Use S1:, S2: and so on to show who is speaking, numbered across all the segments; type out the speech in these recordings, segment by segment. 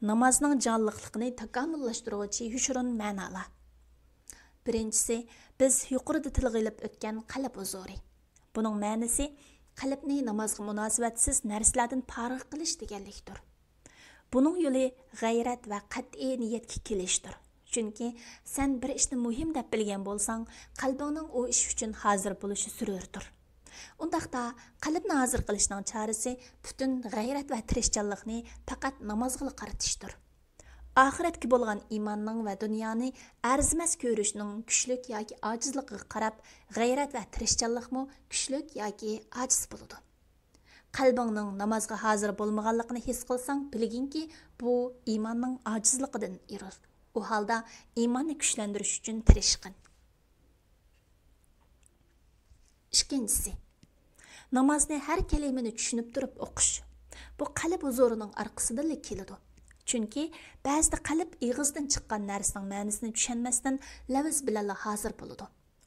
S1: namazning jonliqligini takomillashtiruvchi yushurun ma'nolar. Birinchisi, biz yuqorida tilga ilib o'tgan qalb huzuri. Buning ma'nosi qalbni namozga munosabatsiz narsalardan farq qilish deganlikdir. Buning yo'li g'ayrat va qat'iy niyatga kelishdir. Chunki sen bir ishni muhim deb bilgan bo'lsang, qalbingning o ish uchun hozir bo'lishi sururdir. Undaqda qalbni hozir qilishning chorasi butun g'ayrat va tirishchanlikni faqat namozga qaratishdir. Oxiratga bo'lgan iymonning va dunyoni arzimas ko'rishning kuchlik yoki ojizligiga qarab, g'ayrat va tirishchanlikmi kuchlik yoki ojiz bo'ladi. Qalbingning namozga hozir bo'lmaganligini his qilsang, bilginki, bu iymonning ojizligidan iroq. U holda iymonni kuchlantirish uchun tirishqin. Ikkinchisi, namozni har kalimani tushunib turib o'qish. Bu qalb huzurining orqasidan keladi. Chunki ba'zida qalb ig'izdan chiqqan narsaning ma'nosini tushunmasdan lavz bilan hozir bo'ladi.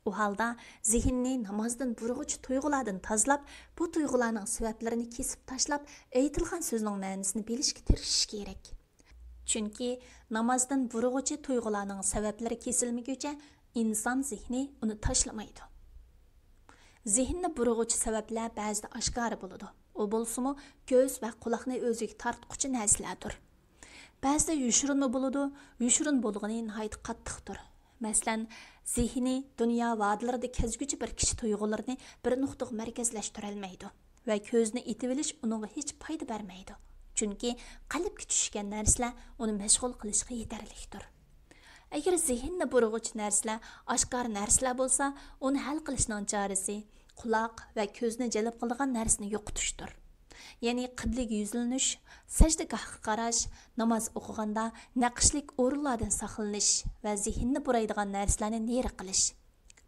S1: U holda zehnni namozdan burg'uchi tuyg'ulardan tozalab, bu tuyg'ularning sabablarini kesib tashlab, aytilgan so'zning ma'nosini bilishga tirishish kerak. Chunki namozdan burg'uchi tuyg'ularning sabablari kesilmaguncha inson zehni uni tashlamaydi. Zehnni burg'uchi sabablar ba'zida oshkora bo'ladi. U bo'lsa-mu ko'z va quloqni o'ziga tortquchi narsalardir. Ba'zida yushurunmi bo'ladi, yushurun bo'lgani nihoyat qattiqdir. Masalan, zehni dunyo vodilarida kezguchi bir kishi tuyg'ularni bir nuqtaga markazlashtira olmaydi va ko'zni etib olish uningga hech foyda bermaydi. Chunki qalbga tushgan narsalar uni mashg'ul qilishga yetarlidir. Agar zehnni burg'uchi narsalar oshkor narsalar bo'lsa, uni hal qilishning chorasi quloq va ko'zni jalb qilgan narsani yo'qotishdir. Ya'ni qiblaga yuzlanish, sajdagahga qarash, namoz o'qiganda naqshlik o'rinlardan saqlanish va zehnni buraydigan narsalarni neri qilish.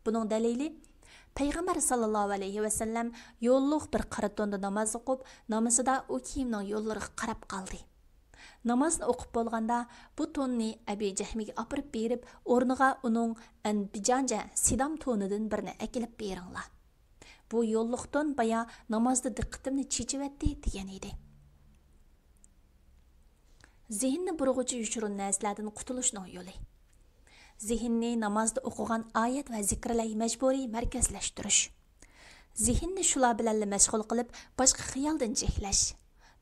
S1: Buning dalili Payg'ambar sallallohu alayhi va sallam yo'lliq bir qaratonda namoz o'qib, namozida u kiyimning yo'llariga qarab qoldi. Namozni o'qib bo'lganda bu tonni Abi Jahmiga olib berib, o'rniga uning anbijanja sidam tonidan birini akilib beringlar. Bu yo'lliqdan baya namozda diqqatimni chechivatdi degan edi. Zehnni burg'uchi yushurun narsalardan qutulishning yo'li. Zehnni namozda o'qigan oyat va zikrlar majburiy markazlashtirish. Zehnni shular bilan mashg'ul qilib, boshqa xiyoldan cheklash.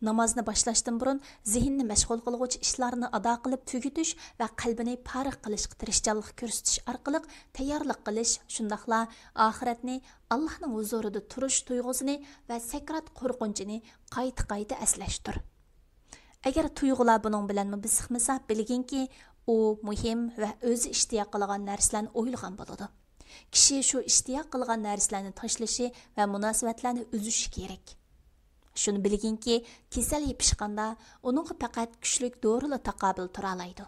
S1: Namozni boshlashdan burun zehnni mashg'ul qiluvchi ishlarni ado qilib tugutish va qalbini farq qilishga tirishchanlik ko'rsatish orqali tayyorlik qilish, shundaqla oxiratni, Allohning huzurida turish tuyg'usini va sakrat qo'rqinchini qayta eslashdir. Agar tuyg'ular buning bilan bisiqmasa, bilginki, u muhim va o'zi ishtiyoq qilgan narsalarni o'ylagan bo'ladi. Kishi shu ishtiyoq qilgan narsalarni tashlashi va munosabatlarni uzishi kerak. Shuni bilginki, kasal yepishganda uning faqat kuchlik dorilar taqobil tura oladi.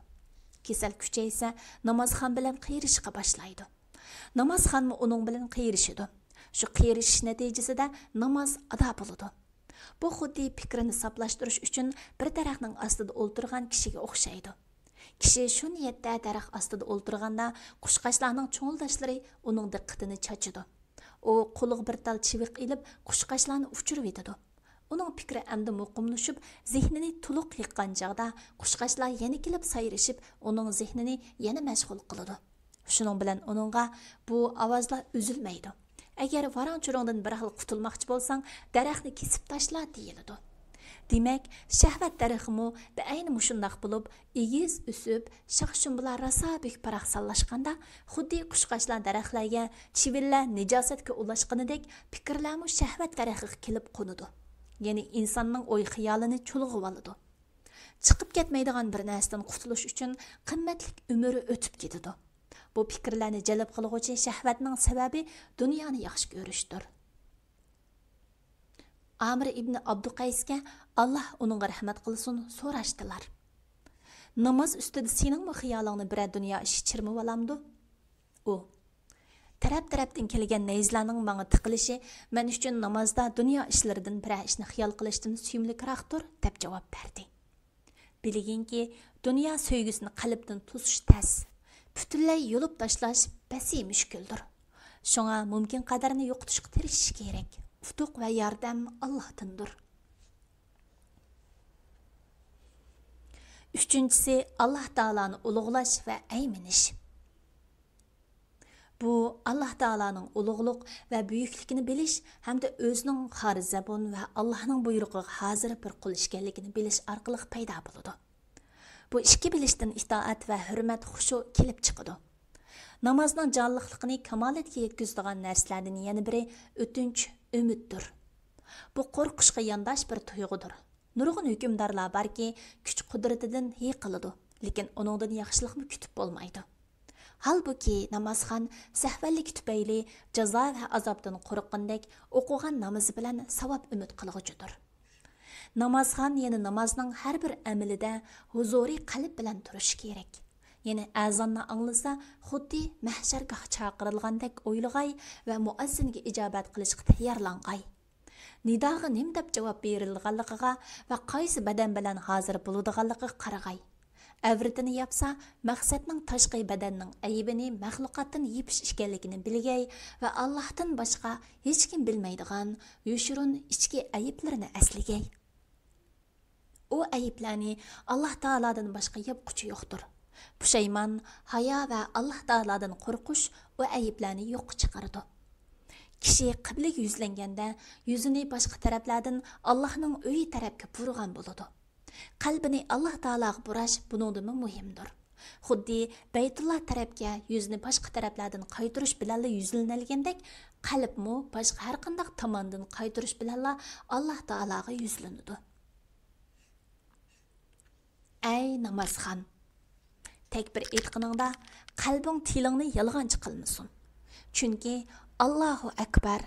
S1: Kasal kuchaysa, namozxon bilan qiyirishga boshlaydi. Namozxonmi uning bilan qiyirishidi. Shu qiyirish natijasida namoz ado bo'ladi. Bu xuddi fikrini saqlashtirish uchun bir daraxtning ostida o'ltirgan kishiga o'xshaydi. Kishi shu niyatda daraxt ostida o'ltirganda qushqashlarning cho'ng'ildashlari uning diqqatini chachidi. U qo'liga bir tal chiviq ilib qushqashlarni uchirib etadi. Uning fikri endi muqimlashib, zehnini to'liq yiqqan chog'da qushqashlar yana kelib sayrishib, uning zehnini yana mashg'ul qiladi. Shuning bilan uningga bu ovozlar uzilmaydi. Agar varon-churongdan bir xil qutulmoqchi bo'lsang, daraxtni kesib tashla deyiladi. Demak, shahvat daraxtimi ayni mushundaq bo'lib, egiz o'sib, shaxshumbular rosa bek paraqsallashganda, xuddi qushqashlar daraxtlarga, chivillar nijosatga ulashganidek, fikrlarmi shahvat daraxiga kelib qo'nadi. Ya'ni insonning o'y xiyolini chulg'ib oladi. Chiqib ketmaydigan bir narsadan qutulish uchun qimmatli umri o'tib ketadi. Bu fikrlarni jalb qiluvchi shahvatning sababi dunyoni yaxshi ko'rishdir. Amr ibn Abduqaysga Alloh uning rahmat qilsin so'rashdilar. Namoz ustida sening xiyolingni bir dunyo ishi chirmib olamdi? U taraf-tarafdan kelgan nayzlarning menga tiqilishi men uchun namozda dunyo ishlaridan bir ishni xiyol qilishdan suyimlikroqdir deb javob berdi. Bilginki, dunyo sevgisini qalbdan tusish tas, butunlay yo'lib tashlash basi mushkuldir. Shunga mumkin qadarni yo'qotishga tirishish kerak. Utuq va yordam Allohdandir. Üçüncüsü Allah Taala'nı ulug'lash va aymanish. Bu Allah Taala'nın ulug'luq va buyukligini bilish hamda o'zining xarizabon va Allohning buyrug'iga hozir bir qul ekanligini bilish orqali paydo bo'ladi. Bu ikki bilishdan itoat va hurmat xushu kelib chiqadi. Namazning jonliqligini kamolatga yetkazadigan narsalardan yana biri o'tinch umiddir. Bu qo'rqishga yondosh bir tuyg'udir. Nurg'un hukmdorlar borki, kuch qudratidan yiqiladi, lekin uningdan yaxshilikni kutib bo'lmaydi. Halbuki namozxon sahvanlik tufayli jazo va azobdan qo'rqqandek o'qigan namozi bilan savob umid qilg'uchidir. Namozxon yana namozning har bir amalida huzuriy qalb bilan turishi kerak. Yani azonni anglasa, xuddi mahsharga chaqirilgandek o'ylag'ay va muazzinga ijobat qilishga tayyorlang'ay. Nidaga nim deb javob berilganligiga va qaysi badan bilan hozir bo'ladiganligiga qarag'ay. Avritini yapsa, maqsadning tashqi badanning aybini maxluqotdan yepish ekanligini bilgay va Allohdan boshqa hech kim bilmaydigan yushurun ichki ayblarini asligay. O ayblarni Alloh taoladan boshqa yapquchi yo'qdir. Pushaymon, hayo va Alloh taoladan qo'rqish o ayblarni yo'q chiqaradi. Kishi qiblaga yuzlanganda yuzini boshqa taraflardan Allohning uyi tarafga burgan bo'ladi. Qalbini Alloh taolaga burash buningdan muhimdir. Xuddi Baytulloh tarafga yuzini boshqa taraflardan qaytirish bilan yuzlanilgandek, qalbmi boshqa har qanday tomondan qaytirish bilan Alloh taolaga yuzlanadi. Ey namozxon, takbir aytqaningda qalbing tilingni yolg'onchi qilmasin. Chunki Allahu akbar,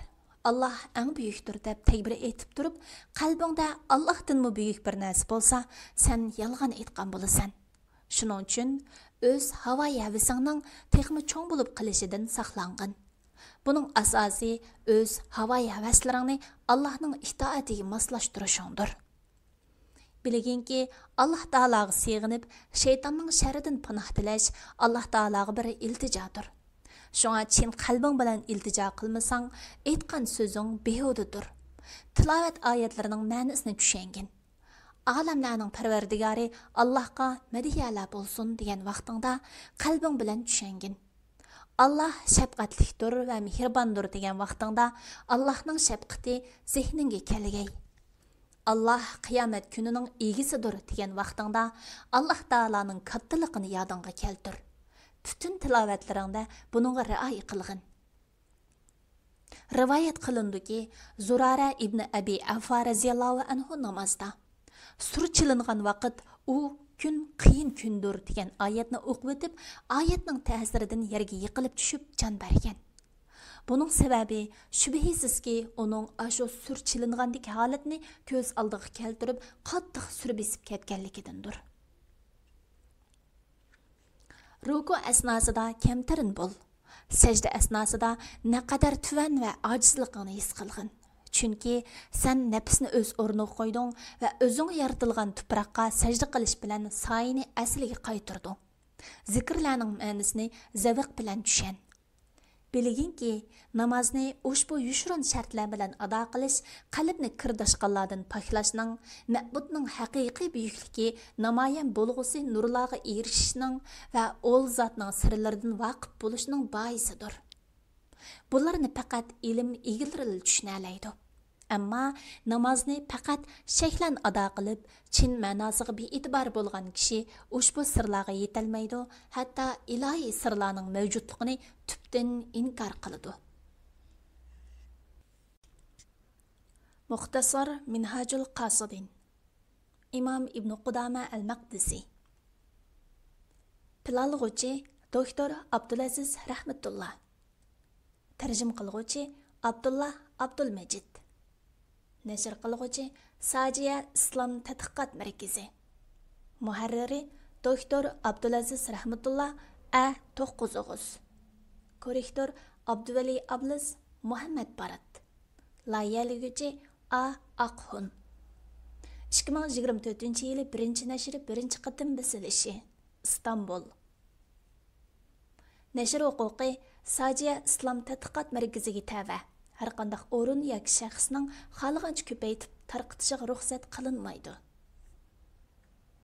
S1: Allah eng buyukdir deb takbir aytib turib, qalbingda Allohdanmi buyuk bir narsa bo'lsa, sen yolg'on aytgan bo'lasan. Shuning uchun o'z havo havisingning texmi cho'ng bo'lib qilishidan saqlangin. Buning asosi o'z havo havaslaringni Allohning itoatiga moslashtirishingdir. Bilginki Allah Taalaga sığınıp şeytanның şerridən panoh tilash Allah Taalaga bir iltijodir. Şoňa çin qalbing bilan iltijo qilmasang, aytgan so'zing behudadir. Tilovat oyatlarining ma'nosini tushungin. Alamlarning Parvardigori Allohga madiyalar bo'lsin degan vaqtingda qalbing bilan tushungin. Allah shafqatlikdir va mehribondir degan vaqtingda Allohning shafqati zehningga kelgay. Allah qiyomat kunining egisidir degan vaqtingda Alloh taolaning kattaligini yodingga keltir. Bütün tilovatlaringda buningga rioya qilgin. Rivoyat qilindiki, Zurara ibn Abi Awfa radhiyallohu anhu namozda sur chilingan vaqt u kun qiyin kundir degan oyatni o'qib o'tib, oyatning ta'siridan yerga yiqilib tushib jon bergan. Bunun sebebi şübhesizki onun aşo sur çilingandaki holatni ko'z oldiga keltirib, qattiq sur besib ketganligidandir. Ruku asnosida kamtarin bo'l. Sajda asnosida naqadar tuvan va ojizligini his qilgin. Chunki sen nafsni o'z o'rniga qo'yding va o'zing yaratilgan tuproqqa sajda qilish bilan soyini asliga qaytirding. Zikrlarning ma'nosini zavq bilan tushan. Bilginki namozni ushbu yushurun shartlar bilan ado qilish qalbni kirdashqanlardan paklashning, ma'budning haqiqiy buyukligi namoyon bo'lg'usi nurlarga erishishning va ol zotning sirlaridan vaqif bo'lishning boisidir. Bularni faqat ilm egilril tushunalaydi. Ammo namozni faqat shaklan ado qilib, chin ma'nosiga be'tibor bo'lgan kishi ushbu sirlarga yetolmaydi, hatto ilohiy sirlarning mavjudligini tubdan inkor qiladi. Muxtasar Minhajul Qasidin İmam İbn Qudama al-Maqdisi Pilalg'uchi Doktor Abdulaziz Rahmatullah Tarjim qilg'uchi Abdullah Abdulmajid Nashr qilg'uchi Sajiya Islom Tadqiqot Markazi Muharriri Doktor Abdulaziz Rahmatullah A9 Korrektor Abduvali Ablis Muhammad Barat Layyaligüchi A. Aqhun 2024 yılı 1. nashri 1. qatim basilishi İstanbul Nashr huquqi Sajiya Islom Tadqiqot Markaziga tava. Har qanday o'rin yoki shaxsning xohlagancha ko'paytib tarqitishiga ruxsat qilinmaydi.